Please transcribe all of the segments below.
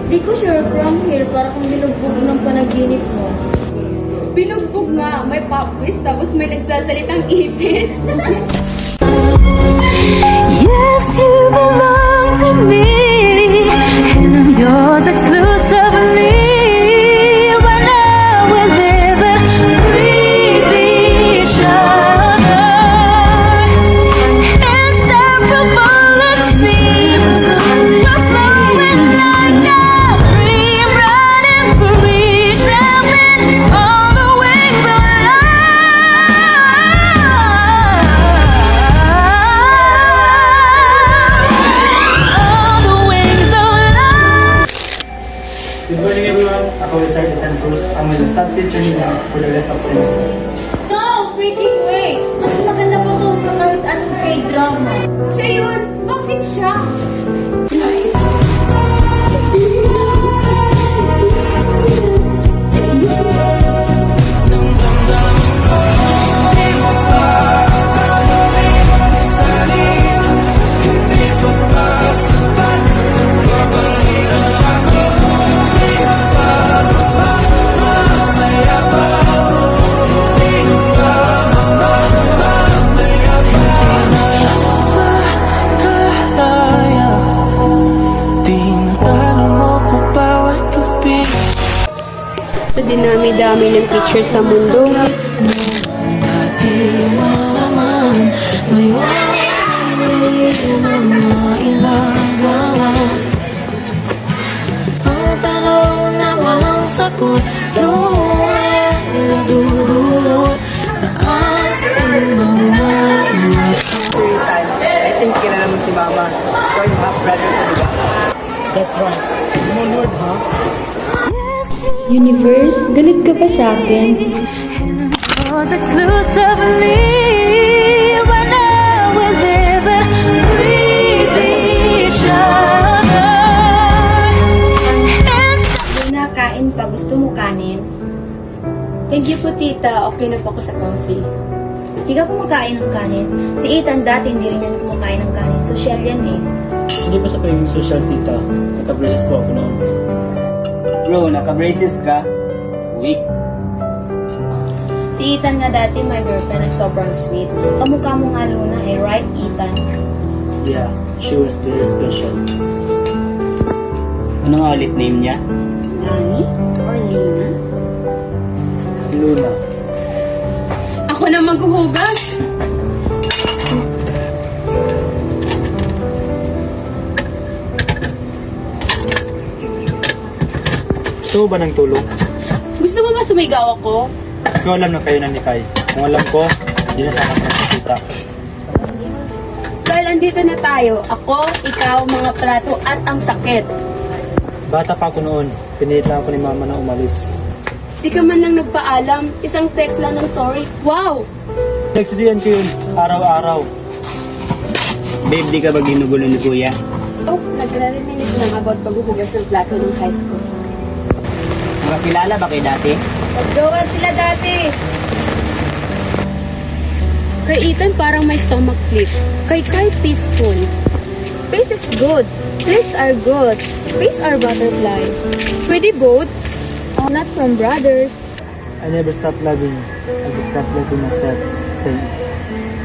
Di ko sure, crown hair, para kung binugbog ng panaginip mo. Binugbog nga, may pop quiz, tapos may nagsasalitang ipis. Yes, you belong to me, and I'm yours exclusively. Right now we're living, breathe each other, inseparable it seems. We're flowing like a dream, running free, traveling on the wings of Good morning everyone, ako is Sir Ethan Cruz. I'm with the staff teacher nila for the rest of semester. No! Freaking way! Mas maganda pa to sa kahit anong K-drama. Siya yun! Bakit siya? Sa dinami-dami ng picture sa mundo, ang tanong na walang sagot, nagdudulot sa ating mga I think kilala mo si Mama. Ikaw yung half-brother ko, diba? That's right. Small word, huh? universe, galit ka ba sa akin? yours exclusively. Right now we're living, breathe each other. Luna, kain pa. Gusto mo kanin? Thank you po, tita. Okay na po ako sa coffee. Di ka kumakain ng kanin. Si Ethan dati hindi rin yan kumakain ng kanin. Social yan eh. Hindi pa sa pagiging social, tita. Nagka-braces po ako noon. Bro, naka-braces ka? Weak. Si Ethan nga dati, my girlfriend, na sobrang sweet. Kamukha mo nga, Luna, eh, right, Ethan? Yeah, she was very special. Ano nga ulit name niya? Lani? Or Lina? Luna. Ako na maghuhugas. Gusto mo ba ng tulong? Gusto mo ba sumigaw ako? Ikaw alam na kayo ni Kai. Kung alam ko, hindi na sana magkakita. Well, andito na tayo. Ako, ikaw, mga plato, at ang sakit. Bata pa ako noon. Pinilit lang ako ni Mama na umalis. Di ka man lang nagpaalam. Isang text lang ng sorry. Wow! Nagsisiyan ko yun, araw-araw. Babe, di ka ba ginugulo ni Kuya? Oh, nagre-reminis lang about paghuhugas ng plato ng high school. Makakilala ba kayo dati? Nagjowa sila dati. Kay Ethan parang may stomach flip. Kay Kai peaceful. Peace is good. Flips are good. Peace are butterfly. Pwede both? Oh, not from brothers. I never stopped loving you. I just stopped loving myself. Same.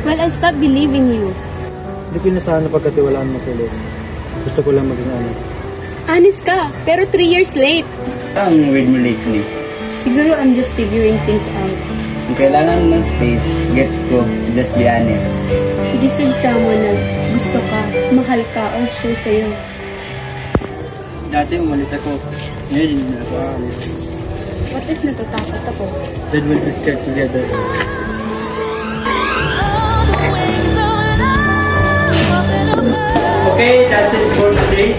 Well, I stopped believing you. Hindi ko inasahan na pagkatiwalaan mo tuloy. Gusto ko lang maging honest. Honest ka, pero 3 years late. Ang weird mo lately. Siguro I'm just figuring things out. Kung kailangan mo ng space, gets ko, just be honest. You deserve someone na gusto ka, mahal ka, or sure sa'yo. Dati umalis ako. Ngayon, hindi na ako aalis. What if natatakot ako? Then we'll be scared together. Okay, that's it for today.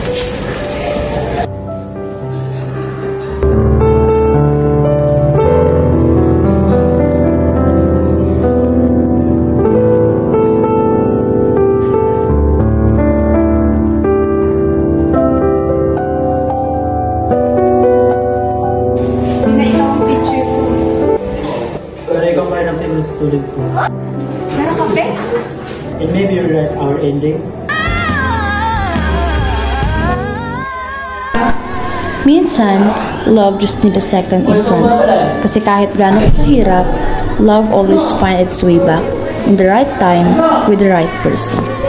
Na ikaw ang picture ko. Pero ikaw pa rin ang favorite student ko. Meron kape? And maybe you're right, our ending. Minsan, love just need a second entrance. Kasi kahit gano'ng kahirap, love always find its way back in the right time with the right person.